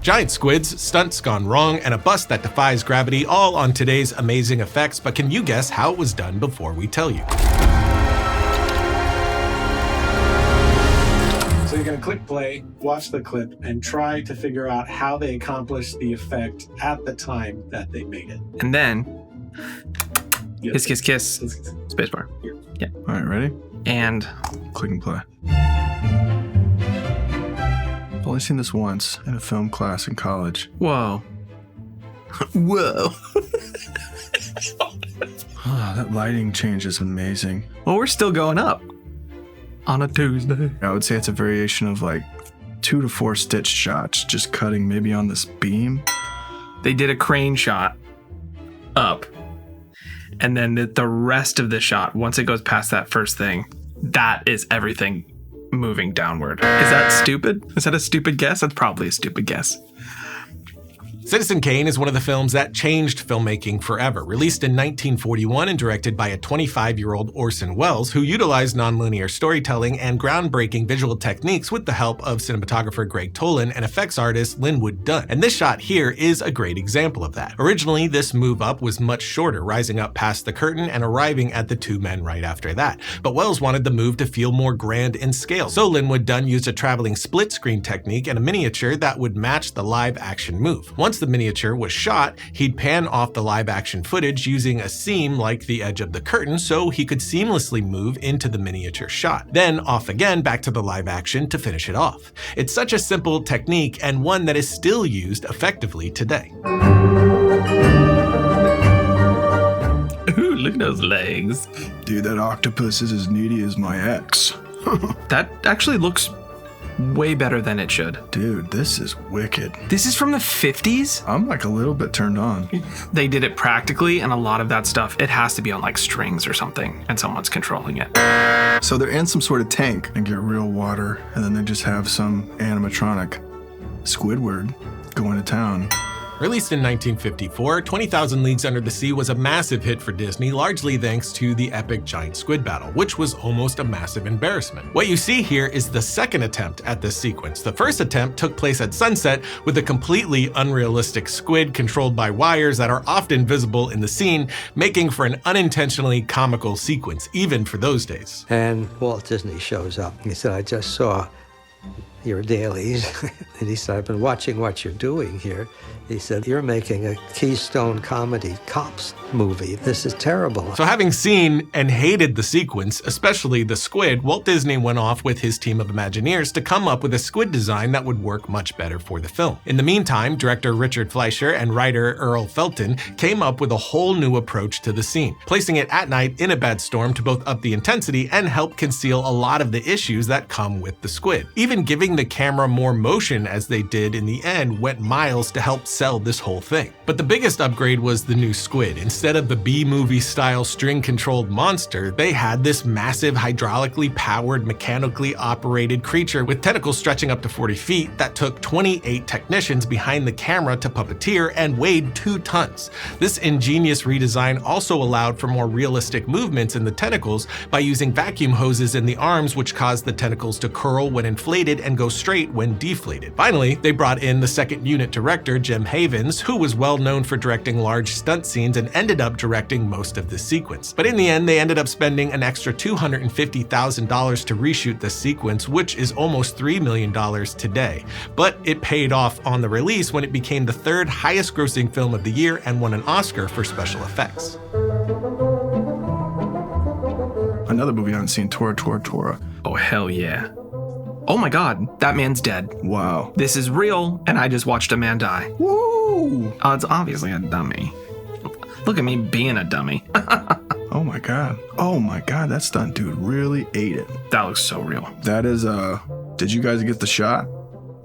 Giant squids, stunts gone wrong, and a bust that defies gravity, all on today's amazing effects, but can you guess how it was done before we tell you? So you're gonna click play, watch the clip, and try to figure out how they accomplished the effect at the time that they made it. And then, kiss, kiss, kiss, spacebar. Yeah. All right, ready? And click and play. I've only seen this once in a film class in college. Whoa. Whoa. Oh, that lighting change is amazing. Well, we're still going up on a Tuesday. I would say it's a variation of like 2 to 4 stitched shots, just cutting maybe on this beam. They did a crane shot up, and then the rest of the shot, once it goes past that first thing, that is everything moving downward. Is that stupid? Is that a stupid guess? That's probably a stupid guess. Citizen Kane is one of the films that changed filmmaking forever. Released in 1941 and directed by a 25-year-old Orson Welles, who utilized nonlinear storytelling and groundbreaking visual techniques with the help of cinematographer Greg Tolan and effects artist Linwood Dunn. And this shot here is a great example of that. Originally, this move up was much shorter, rising up past the curtain and arriving at the two men right after that. But Welles wanted the move to feel more grand in scale, so Linwood Dunn used a traveling split screen technique and a miniature that would match the live action move. Once the miniature was shot, he'd pan off the live action footage using a seam like the edge of the curtain so he could seamlessly move into the miniature shot. Then off again back to the live action to finish it off. It's such a simple technique and one that is still used effectively today. Ooh, look at those legs. Dude, that octopus is as needy as my ex. That actually looks way better than it should. Dude, this is wicked. This is from the 50s? I'm like a little bit turned on. They did it practically, and a lot of that stuff, it has to be on like strings or something, and someone's controlling it. So they're in some sort of tank and get real water, and then they just have some animatronic Squidward going to town. Released in 1954, 20,000 Leagues Under the Sea was a massive hit for Disney, largely thanks to the epic giant squid battle, which was almost a massive embarrassment. What you see here is the second attempt at this sequence. The first attempt took place at sunset with a completely unrealistic squid controlled by wires that are often visible in the scene, making for an unintentionally comical sequence, even for those days. And Walt Disney shows up. He said, I just saw your dailies. And he said, I've been watching what you're doing here. He said, you're making a Keystone comedy cops movie. This is terrible. So having seen and hated the sequence, especially the squid, Walt Disney went off with his team of Imagineers to come up with a squid design that would work much better for the film. In the meantime, director Richard Fleischer and writer Earl Felton came up with a whole new approach to the scene, placing it at night in a bad storm to both up the intensity and help conceal a lot of the issues that come with the squid. Even giving the camera more motion as they did in the end went miles to help sell this whole thing. But the biggest upgrade was the new squid. Instead of the B-movie style string-controlled monster, they had this massive hydraulically powered, mechanically operated creature with tentacles stretching up to 40 feet that took 28 technicians behind the camera to puppeteer and weighed 2 tons. This ingenious redesign also allowed for more realistic movements in the tentacles by using vacuum hoses in the arms, which caused the tentacles to curl when inflated and go straight when deflated. Finally, they brought in the second unit director, Jim Havens, who was well known for directing large stunt scenes and ended up directing most of the sequence. But in the end, they ended up spending an extra $250,000 to reshoot the sequence, which is almost $3 million today. But it paid off on the release when it became the 3rd highest grossing film of the year and won an Oscar for special effects. Another movie I haven't seen, Tora. Oh, hell yeah. Oh my god, that man's dead. Wow. This is real, and I just watched a man die. Woo! Oh, it's obviously a dummy. Look at me being a dummy. Oh my god. Oh my god, that stunt dude really ate it. That looks so real. That is, did you guys get the shot?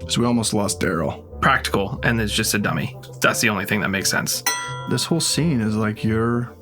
Because we almost lost Daryl. Practical, and it's just a dummy. That's the only thing that makes sense. This whole scene is like your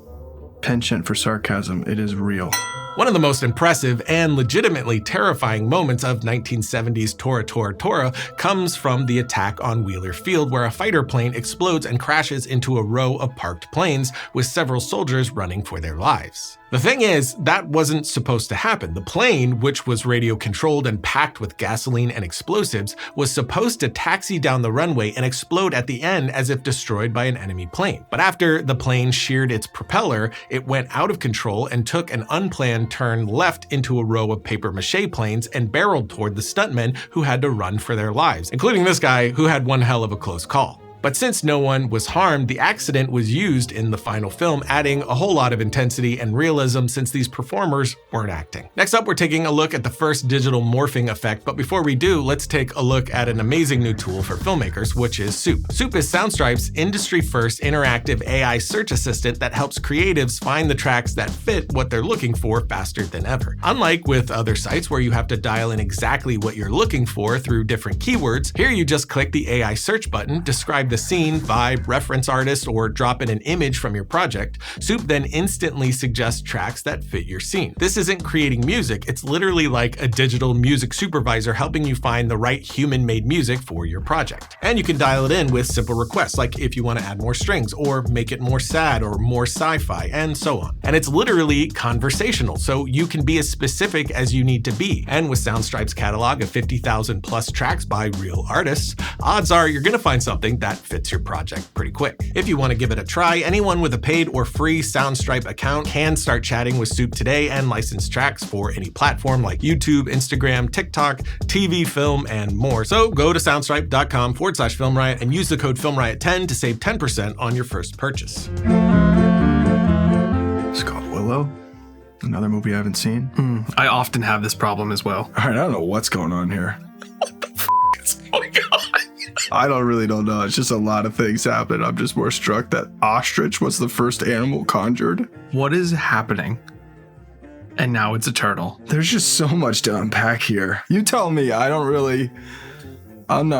penchant for sarcasm. It is real. One of the most impressive and legitimately terrifying moments of 1970s Tora comes from the attack on Wheeler Field, where a fighter plane explodes and crashes into a row of parked planes with several soldiers running for their lives. The thing is, that wasn't supposed to happen. The plane, which was radio controlled and packed with gasoline and explosives, was supposed to taxi down the runway and explode at the end as if destroyed by an enemy plane. But after the plane sheared its propeller, it went out of control and took an unplanned turn left into a row of papier-mâché planes and barreled toward the stuntmen who had to run for their lives, including this guy who had one hell of a close call. But since no one was harmed, the accident was used in the final film, adding a whole lot of intensity and realism since these performers weren't acting. Next up, we're taking a look at the first digital morphing effect, but before we do, let's take a look at an amazing new tool for filmmakers, which is Soup. Soup is Soundstripe's industry-first interactive AI search assistant that helps creatives find the tracks that fit what they're looking for faster than ever. Unlike with other sites where you have to dial in exactly what you're looking for through different keywords, here you just click the AI search button, describe the scene, vibe, reference artist, or drop in an image from your project. Soup then instantly suggests tracks that fit your scene. This isn't creating music, it's literally like a digital music supervisor helping you find the right human-made music for your project. And you can dial it in with simple requests, like if you want to add more strings, or make it more sad, or more sci-fi, and so on. And it's literally conversational, so you can be as specific as you need to be. And with Soundstripe's catalog of 50,000 plus tracks by real artists, odds are you're gonna find something that fits your project pretty quick. If you want to give it a try, anyone with a paid or free Soundstripe account can start chatting with Soup today and license tracks for any platform like YouTube, Instagram, TikTok, TV, film, and more. So go to soundstripe.com/FilmRiot and use the code FilmRiot10 to save 10% on your first purchase. It's called Willow. Another movie I haven't seen. I often have this problem as well. All right, I don't know what's going on here. What's going on? I don't know. It's just a lot of things happening. I'm just more struck that ostrich was the first animal conjured. What is happening? And now it's a turtle. There's just so much to unpack here. You tell me. I really don't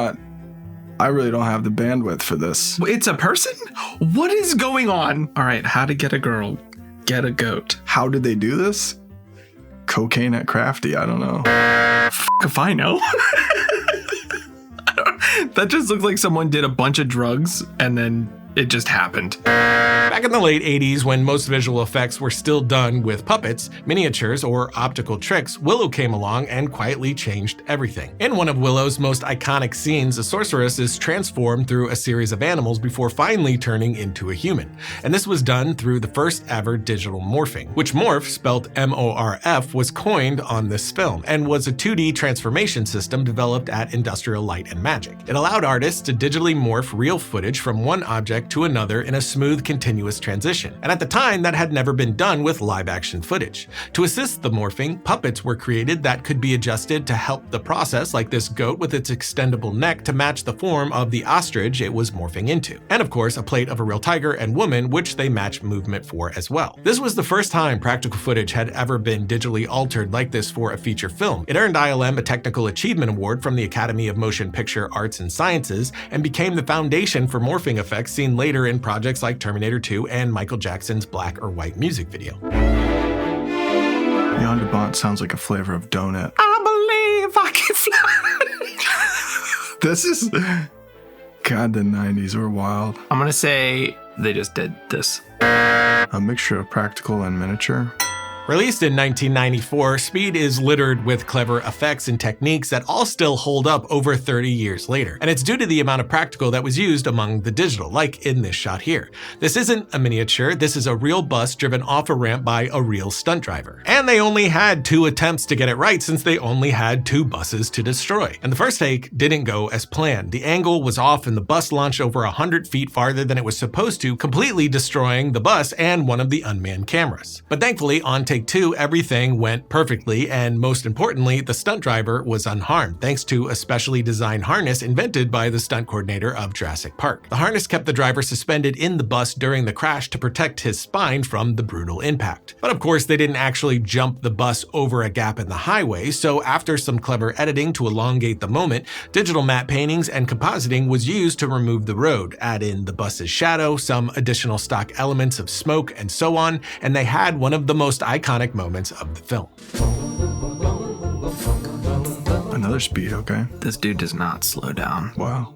have the bandwidth for this. It's a person? What is going on? All right, how to get a girl. Get a goat. How did they do this? Cocaine at Crafty. I don't know. If I know. That just looks like someone did a bunch of drugs and then it just happened. Back in the late 80s, when most visual effects were still done with puppets, miniatures, or optical tricks, Willow came along and quietly changed everything. In one of Willow's most iconic scenes, a sorceress is transformed through a series of animals before finally turning into a human. And this was done through the first ever digital morphing, which morph, spelled M-O-R-F, was coined on this film and was a 2D transformation system developed at Industrial Light and Magic. It allowed artists to digitally morph real footage from one object to another in a smooth, continuous transition. And at the time, that had never been done with live-action footage. To assist the morphing, puppets were created that could be adjusted to help the process, like this goat with its extendable neck to match the form of the ostrich it was morphing into. And of course, a plate of a real tiger and woman, which they matched movement for as well. This was the first time practical footage had ever been digitally altered like this for a feature film. It earned ILM a Technical Achievement Award from the Academy of Motion Picture Arts and Sciences and became the foundation for morphing effects seen later in projects like Terminator 2 and Michael Jackson's Black or White music video. Yonder Bont sounds like a flavor of donut. I believe I can fly. This is... God, the 90s were wild. I'm gonna say they just did this. A mixture of practical and miniature. Released in 1994, Speed is littered with clever effects and techniques that all still hold up over 30 years later. And it's due to the amount of practical that was used among the digital, like in this shot here. This isn't a miniature, this is a real bus driven off a ramp by a real stunt driver. And they only had 2 attempts to get it right since they only had 2 buses to destroy. And the first take didn't go as planned. The angle was off and the bus launched over 100 feet farther than it was supposed to, completely destroying the bus and one of the unmanned cameras. But thankfully, on take 2, everything went perfectly, and most importantly, the stunt driver was unharmed, thanks to a specially designed harness invented by the stunt coordinator of Jurassic Park. The harness kept the driver suspended in the bus during the crash to protect his spine from the brutal impact. But of course, they didn't actually jump the bus over a gap in the highway, so after some clever editing to elongate the moment, digital matte paintings and compositing was used to remove the road, add in the bus's shadow, some additional stock elements of smoke, and so on, and they had one of the most iconic iconic moments of the film. Another speed, okay. This dude does not slow down. Wow.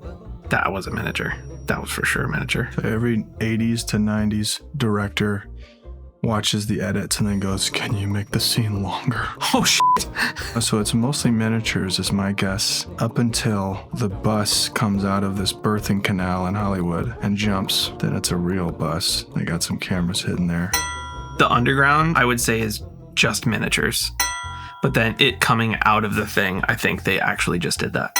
That was a miniature. That was for sure a miniature. So every 80s to 90s director watches the edits and then goes, can you make the scene longer? Oh, shit. So it's mostly miniatures is my guess, up until the bus comes out of this birthing canal in Hollywood and jumps. Then it's a real bus. They got some cameras hidden there. The underground, I would say, is just miniatures. But then it coming out of the thing, I think they actually just did that.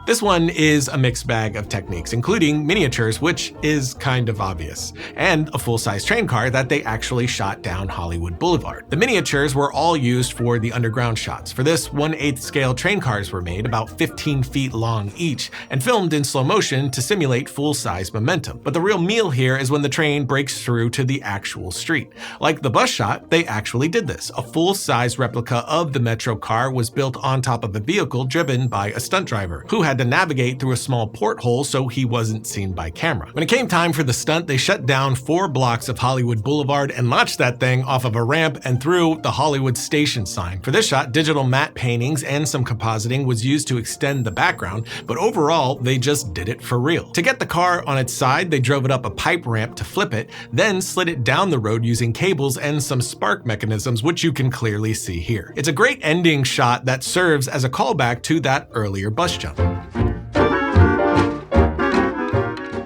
This one is a mixed bag of techniques, including miniatures, which is kind of obvious, and a full-size train car that they actually shot down Hollywood Boulevard. The miniatures were all used for the underground shots. For this, 1/8 scale train cars were made, about 15 feet long each, and filmed in slow motion to simulate full-size momentum. But the real meal here is when the train breaks through to the actual street. Like the bus shot, they actually did this. A full-size replica of the Metro car was built on top of a vehicle driven by a stunt driver, who had to navigate through a small porthole so he wasn't seen by camera. When it came time for the stunt, they shut down 4 blocks of Hollywood Boulevard and launched that thing off of a ramp and through the Hollywood Station sign. For this shot, digital matte paintings and some compositing was used to extend the background, but overall, they just did it for real. To get the car on its side, they drove it up a pipe ramp to flip it, then slid it down the road using cables and some spark mechanisms, which you can clearly see here. It's a great ending shot that serves as a callback to that earlier bus jump.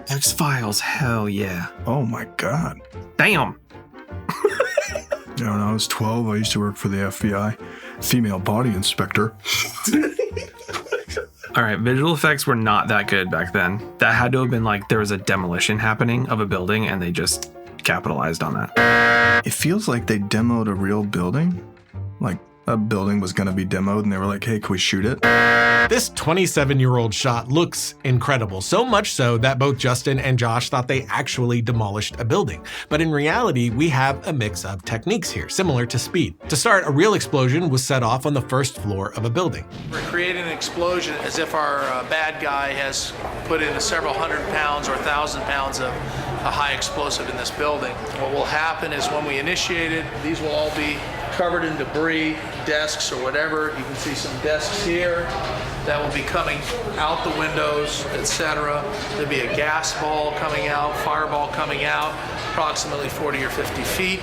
X-Files, hell yeah. Oh my God. Damn. When I was 12, I used to work for the FBI, female body inspector. All right, visual effects were not that good back then. That had to have been like there was a demolition happening of a building and they just capitalized on that. It feels like they demoed a real building. Like a building was going to be demoed and they were like, hey, can we shoot it? This 27-year-old shot looks incredible, so much so that both Justin and Josh thought they actually demolished a building. But in reality, we have a mix of techniques here, similar to Speed. To start, a real explosion was set off on the first floor of a building. We're creating an explosion as if our bad guy has put in several hundred pounds or 1,000 pounds of a high explosive in this building. What will happen is when we initiate it, these will all be covered in debris, desks or whatever. You can see some desks here that will be coming out the windows, etc. There'll be a gas ball coming out, fireball coming out, approximately 40 or 50 feet.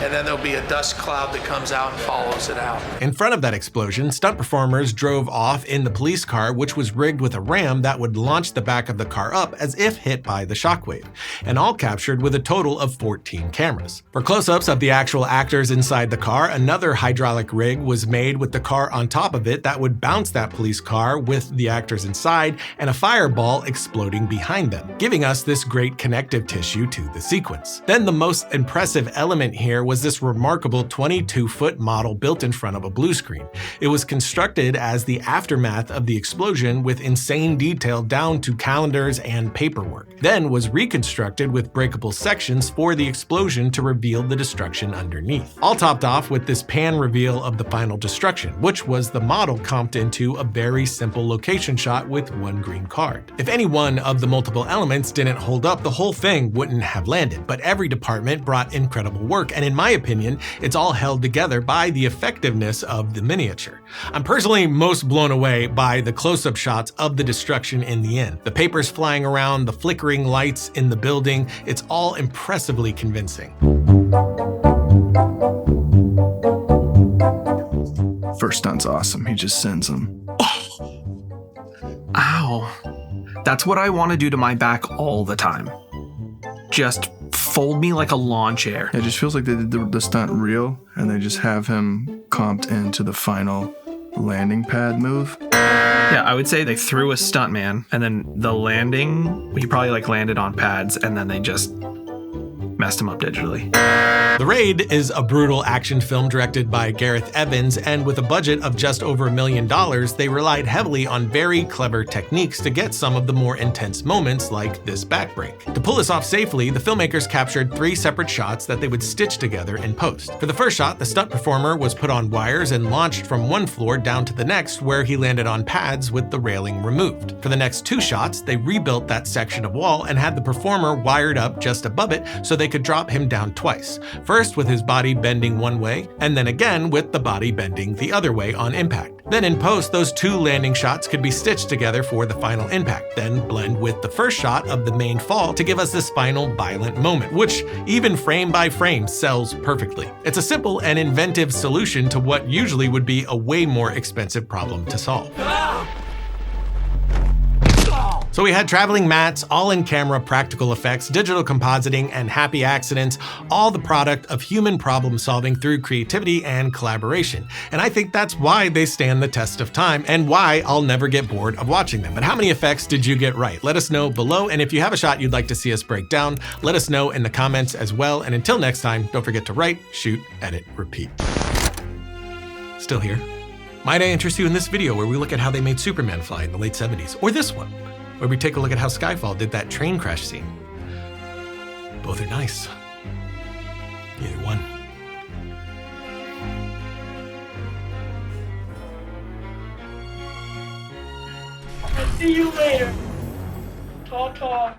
And then there'll be a dust cloud that comes out and follows it out. In front of that explosion, stunt performers drove off in the police car, which was rigged with a ram that would launch the back of the car up as if hit by the shockwave, and all captured with a total of 14 cameras. For close-ups of the actual actors inside the car, another hydraulic rig was made with the car on top of it that would bounce that police car with the actors inside and a fireball exploding behind them, giving us this great connective tissue to the sequence. Then the most impressive element here was this remarkable 22-foot model built in front of a blue screen. It was constructed as the aftermath of the explosion with insane detail down to calendars and paperwork, then was reconstructed with breakable sections for the explosion to reveal the destruction underneath. All topped off with this pan reveal of the final destruction, which was the model comped into a very simple location shot with one green card. If any one of the multiple elements didn't hold up, the whole thing wouldn't have landed, but every department brought incredible work, and in my opinion, it's all held together by the effectiveness of the miniature. I'm personally most blown away by the close-up shots of the destruction in the end. The papers flying around, the flickering lights in the building, it's all impressively convincing. First stunt's awesome. He just sends them. Ow. That's what I want to do to my back all the time. Just fold me like a lawn chair. It just feels like they did the stunt real and they just have him comped into the final landing pad move. Yeah, I would say they threw a stuntman and then the landing, he probably like landed on pads and then they just messed him up digitally. The Raid is a brutal action film directed by Gareth Evans, and with a budget of just over $1 million, they relied heavily on very clever techniques to get some of the more intense moments like this backbreak. To pull this off safely, the filmmakers captured 3 separate shots that they would stitch together in post. For the first shot, the stunt performer was put on wires and launched from one floor down to the next, where he landed on pads with the railing removed. For the next 2 shots, they rebuilt that section of wall and had the performer wired up just above it so they could drop him down twice, first with his body bending one way, and then again with the body bending the other way on impact. Then in post, those two landing shots could be stitched together for the final impact, then blend with the first shot of the main fall to give us this final violent moment, which even frame by frame sells perfectly. It's a simple and inventive solution to what usually would be a way more expensive problem to solve. So we had traveling mats, all-in-camera practical effects, digital compositing, and happy accidents, all the product of human problem solving through creativity and collaboration. And I think that's why they stand the test of time and why I'll never get bored of watching them. But how many effects did you get right? Let us know below, and if you have a shot you'd like to see us break down, let us know in the comments as well. And until next time, don't forget to write, shoot, edit, repeat. Still here? Might I interest you in this video where we look at how they made Superman fly in the late 70s, or this one, where we take a look at how Skyfall did that train crash scene. Both are nice. Either one. I'll see you later. Ta-ta.